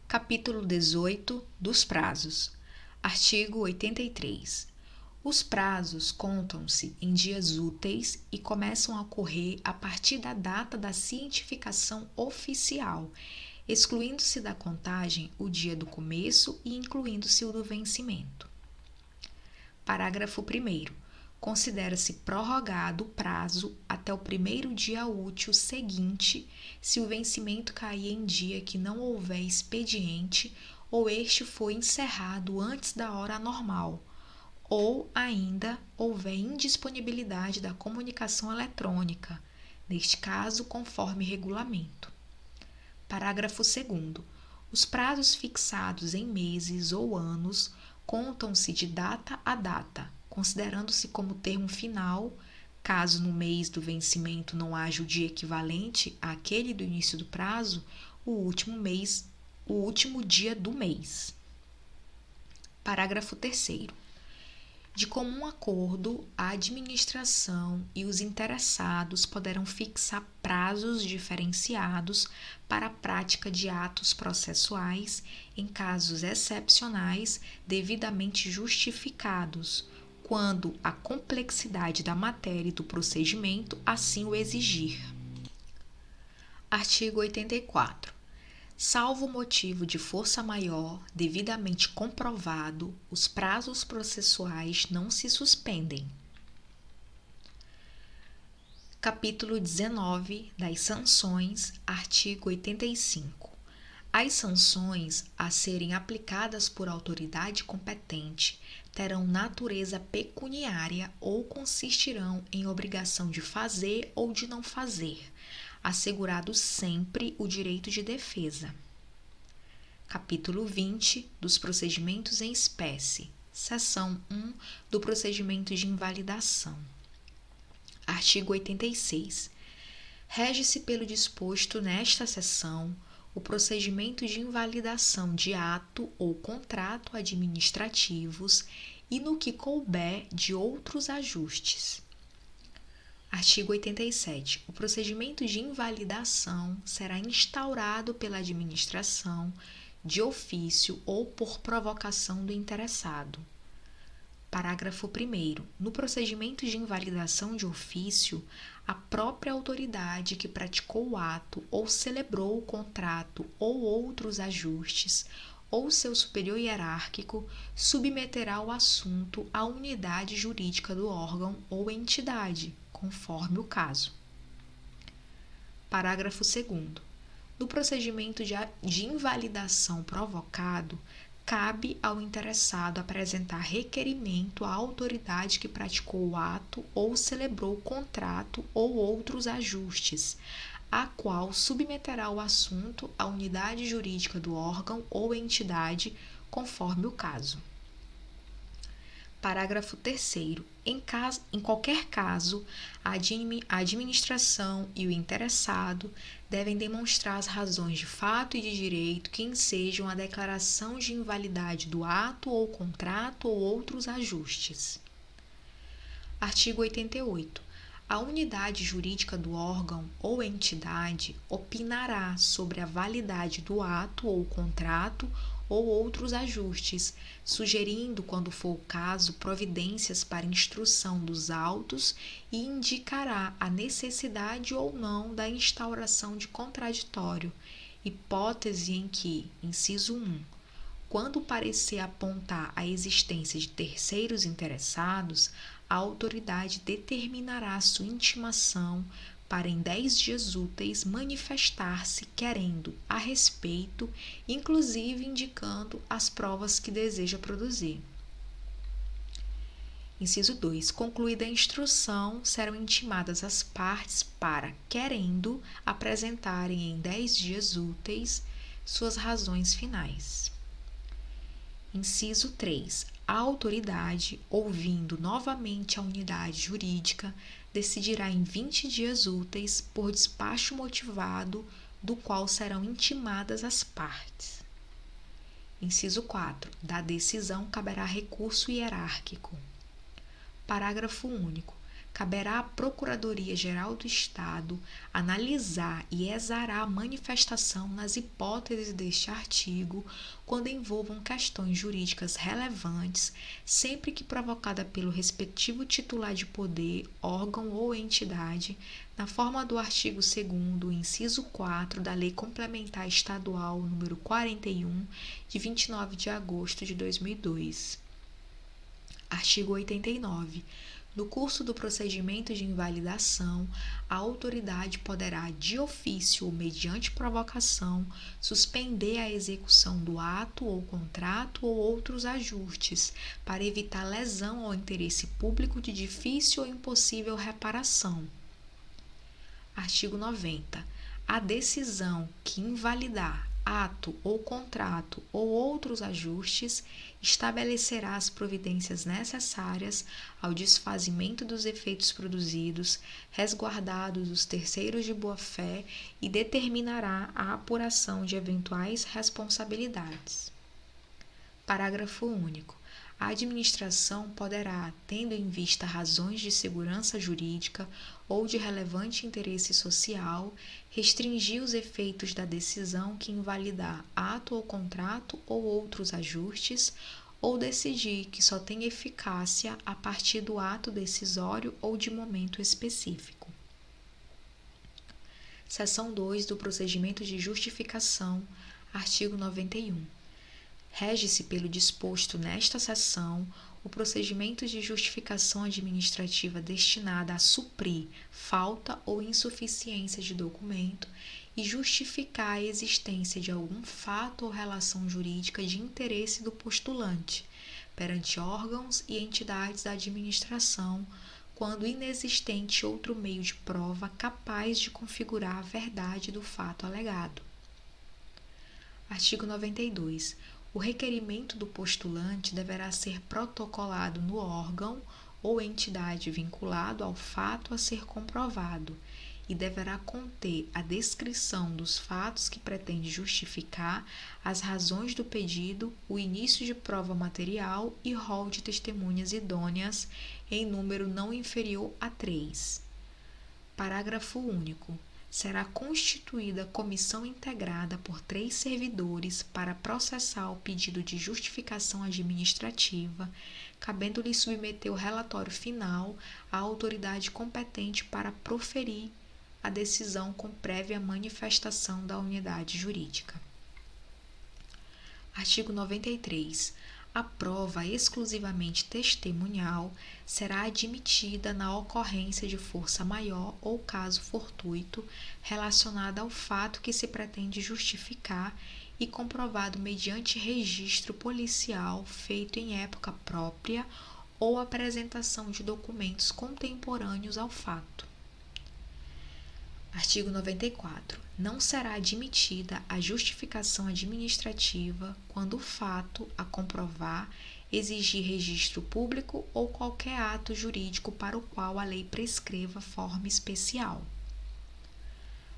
Capítulo 18 dos prazos. Artigo 83. Os prazos contam-se em dias úteis e começam a ocorrer a partir da data da cientificação oficial, excluindo-se da contagem o dia do começo e incluindo-se o do vencimento. Parágrafo 1º. Considera-se prorrogado o prazo até o primeiro dia útil seguinte, se o vencimento cair em dia que não houver expediente ou este for encerrado antes da hora normal, ou ainda houver indisponibilidade da comunicação eletrônica, neste caso, conforme regulamento. Parágrafo 2º. Os prazos fixados em meses ou anos contam-se de data a data, considerando-se como termo final, caso no mês do vencimento não haja o dia equivalente àquele do início do prazo, o último dia do mês. Parágrafo 3º. De comum acordo, a administração e os interessados poderão fixar prazos diferenciados para a prática de atos processuais em casos excepcionais devidamente justificados, quando a complexidade da matéria e do procedimento assim o exigir. Artigo 84. Salvo motivo de força maior devidamente comprovado, os prazos processuais não se suspendem. Capítulo 19 das sanções, artigo 85. As sanções a serem aplicadas por autoridade competente terão natureza pecuniária ou consistirão em obrigação de fazer ou de não fazer, assegurado sempre o direito de defesa. Capítulo 20 dos procedimentos em espécie, seção 1 do procedimento de invalidação. Artigo 86. Rege-se pelo disposto nesta seção o procedimento de invalidação de ato ou contrato administrativos e, no que couber, de outros ajustes. Artigo 87. O procedimento de invalidação será instaurado pela administração de ofício ou por provocação do interessado. Parágrafo 1º. No procedimento de invalidação de ofício, a própria autoridade que praticou o ato ou celebrou o contrato ou outros ajustes, ou seu superior hierárquico, submeterá o assunto à unidade jurídica do órgão ou entidade, conforme o caso. Parágrafo 2º. No procedimento de invalidação provocado, cabe ao interessado apresentar requerimento à autoridade que praticou o ato ou celebrou o contrato ou outros ajustes, a qual submeterá o assunto à unidade jurídica do órgão ou entidade, conforme o caso. Parágrafo 3º. Em qualquer caso, a administração e o interessado devem demonstrar as razões de fato e de direito que ensejam a declaração de invalidade do ato ou contrato ou outros ajustes. Artigo 88. A unidade jurídica do órgão ou entidade opinará sobre a validade do ato ou contrato ou outros ajustes, sugerindo, quando for o caso, providências para instrução dos autos e indicará a necessidade ou não da instauração de contraditório, hipótese em que, inciso 1, quando parecer apontar a existência de terceiros interessados, a autoridade determinará sua intimação para em 10 dias úteis manifestar-se querendo a respeito, inclusive indicando as provas que deseja produzir. Inciso 2. Concluída a instrução, serão intimadas as partes para, querendo, apresentarem em 10 dias úteis suas razões finais. Inciso 3. A autoridade, ouvindo novamente a unidade jurídica, decidirá em 20 dias úteis por despacho motivado, do qual serão intimadas as partes. Inciso 4. Da decisão caberá recurso hierárquico. Parágrafo único. caberá à Procuradoria-Geral do Estado analisar e exarar a manifestação nas hipóteses deste artigo quando envolvam questões jurídicas relevantes, sempre que provocada pelo respectivo titular de poder, órgão ou entidade, na forma do artigo 2º, inciso 4 da Lei Complementar Estadual nº 41, de 29 de agosto de 2002. Artigo 89. No curso do procedimento de invalidação, a autoridade poderá, de ofício ou mediante provocação, suspender a execução do ato ou contrato ou outros ajustes, para evitar lesão ao interesse público de difícil ou impossível reparação. Artigo 90. A decisão que invalidar ato ou contrato ou outros ajustes estabelecerá as providências necessárias ao desfazimento dos efeitos produzidos, resguardados os terceiros de boa-fé, e determinará a apuração de eventuais responsabilidades. Parágrafo único. A administração poderá, tendo em vista razões de segurança jurídica ou de relevante interesse social, restringir os efeitos da decisão que invalidar ato ou contrato ou outros ajustes, ou decidir que só tem eficácia a partir do ato decisório ou de momento específico. Seção 2 do Procedimento de Justificação, artigo 91. Rege-se pelo disposto nesta seção o procedimento de justificação administrativa destinada a suprir falta ou insuficiência de documento e justificar a existência de algum fato ou relação jurídica de interesse do postulante perante órgãos e entidades da administração, quando inexistente outro meio de prova capaz de configurar a verdade do fato alegado. Artigo 92. O requerimento do postulante deverá ser protocolado no órgão ou entidade vinculado ao fato a ser comprovado e deverá conter a descrição dos fatos que pretende justificar, as razões do pedido, o início de prova material e rol de testemunhas idôneas em número não inferior a 3. Parágrafo único. Será constituída comissão integrada por 3 servidores para processar o pedido de justificação administrativa, cabendo-lhe submeter o relatório final à autoridade competente para proferir a decisão com prévia manifestação da unidade jurídica. Artigo 93. A prova exclusivamente testemunhal será admitida na ocorrência de força maior ou caso fortuito relacionada ao fato que se pretende justificar e comprovado mediante registro policial feito em época própria ou apresentação de documentos contemporâneos ao fato. Artigo 94. Não será admitida a justificação administrativa quando o fato a comprovar exigir registro público ou qualquer ato jurídico para o qual a lei prescreva forma especial.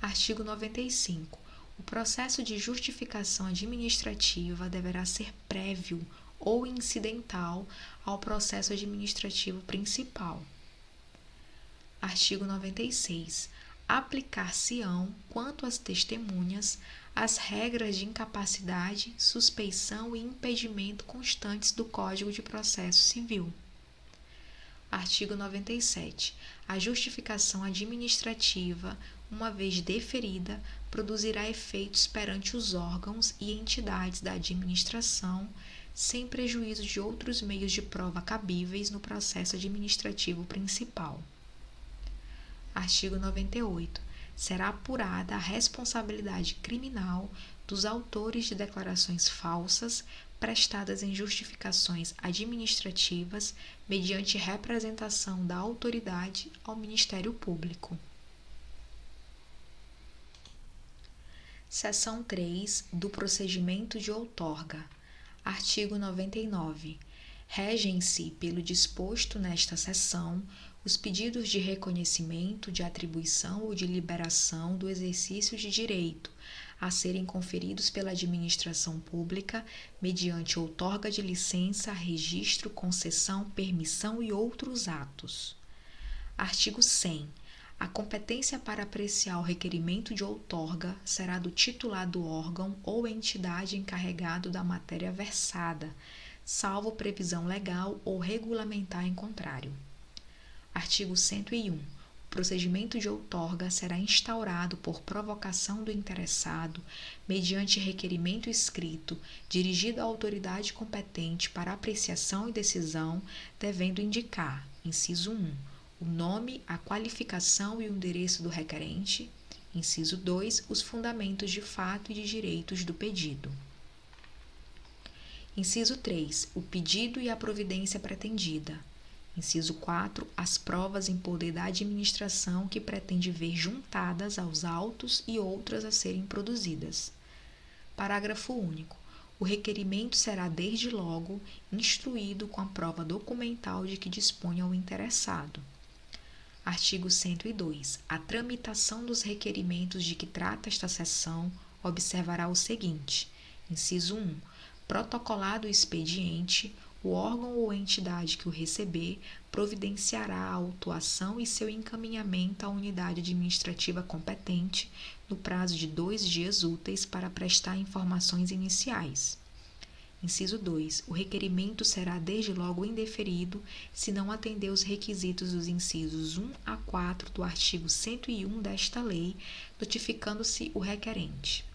Artigo 95. O processo de justificação administrativa deverá ser prévio ou incidental ao processo administrativo principal. Artigo 96. Aplicar-se-ão, quanto às testemunhas, as regras de incapacidade, suspeição e impedimento constantes do Código de Processo Civil. Artigo 97. A justificação administrativa, uma vez deferida, produzirá efeitos perante os órgãos e entidades da administração, sem prejuízo de outros meios de prova cabíveis no processo administrativo principal. Artigo 98. Será apurada a responsabilidade criminal dos autores de declarações falsas prestadas em justificações administrativas mediante representação da autoridade ao Ministério Público. Seção 3 do Procedimento de Outorga. Artigo 99. Regem-se pelo disposto nesta seção os pedidos de reconhecimento, de atribuição ou de liberação do exercício de direito a serem conferidos pela administração pública mediante outorga de licença, registro, concessão, permissão e outros atos. Artigo 100. A competência para apreciar o requerimento de outorga será do titular do órgão ou entidade encarregado da matéria versada, salvo previsão legal ou regulamentar em contrário. Artigo 101. O procedimento de outorga será instaurado por provocação do interessado, mediante requerimento escrito, dirigido à autoridade competente para apreciação e decisão, devendo indicar, inciso 1, o nome, a qualificação e o endereço do requerente, inciso 2, os fundamentos de fato e de direitos do pedido. Inciso 3, o pedido e a providência pretendida. Inciso 4, as provas em poder da administração que pretende ver juntadas aos autos e outras a serem produzidas. Parágrafo único. O requerimento será desde logo instruído com a prova documental de que disponha o interessado. Artigo 102. A tramitação dos requerimentos de que trata esta seção observará o seguinte: inciso 1. Protocolado o expediente, o órgão ou entidade que o receber providenciará a autuação e seu encaminhamento à unidade administrativa competente no prazo de 2 dias úteis para prestar informações iniciais. Inciso 2. O requerimento será desde logo indeferido se não atender os requisitos dos incisos 1 a 4 do artigo 101 desta lei, notificando-se o requerente.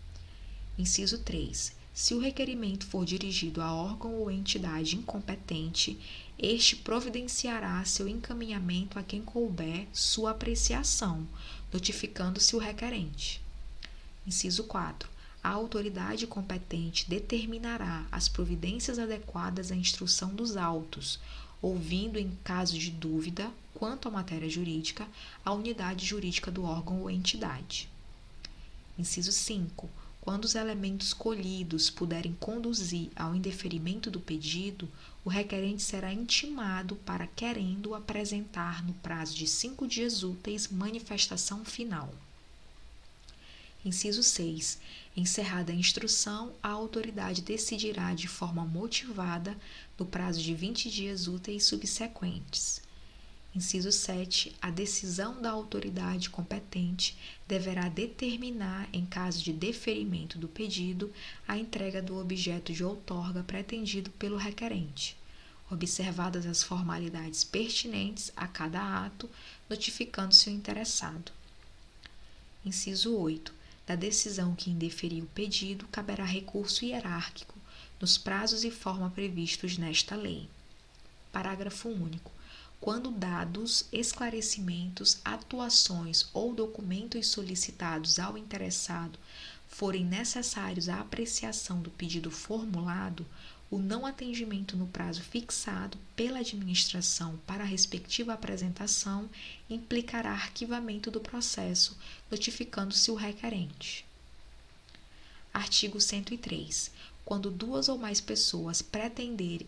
Inciso 3. Se o requerimento for dirigido a órgão ou entidade incompetente, este providenciará seu encaminhamento a quem couber sua apreciação, notificando-se o requerente. Inciso 4. A autoridade competente determinará as providências adequadas à instrução dos autos, ouvindo, em caso de dúvida quanto à matéria jurídica, a unidade jurídica do órgão ou entidade. Inciso 5. Quando os elementos colhidos puderem conduzir ao indeferimento do pedido, o requerente será intimado para, querendo, apresentar no prazo de 5 dias úteis manifestação final. Inciso 6. Encerrada a instrução, a autoridade decidirá de forma motivada no prazo de 20 dias úteis subsequentes. Inciso 7. A decisão da autoridade competente deverá determinar, em caso de deferimento do pedido, a entrega do objeto de outorga pretendido pelo requerente, observadas as formalidades pertinentes a cada ato, notificando-se o interessado. Inciso 8. Da decisão que indeferir o pedido, caberá recurso hierárquico, nos prazos e forma previstos nesta lei. Parágrafo único. Quando dados, esclarecimentos, atuações ou documentos solicitados ao interessado forem necessários à apreciação do pedido formulado, o não atendimento no prazo fixado pela administração para a respectiva apresentação implicará arquivamento do processo, notificando-se o requerente. Artigo 103. Quando 2 ou mais pessoas pretenderem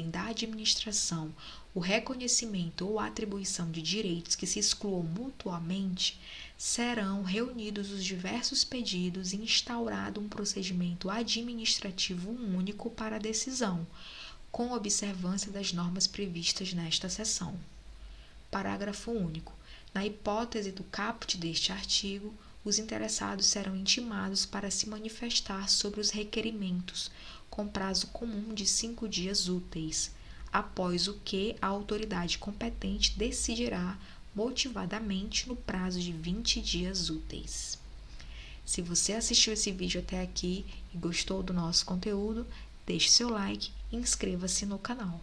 da administração o reconhecimento ou atribuição de direitos que se excluam mutuamente, serão reunidos os diversos pedidos e instaurado um procedimento administrativo único para a decisão, com observância das normas previstas nesta seção. Parágrafo único. Na hipótese do caput deste artigo, os interessados serão intimados para se manifestar sobre os requerimentos, com prazo comum de 5 dias úteis, após o que a autoridade competente decidirá motivadamente no prazo de 20 dias úteis. Se você assistiu esse vídeo até aqui e gostou do nosso conteúdo, deixe seu like e inscreva-se no canal.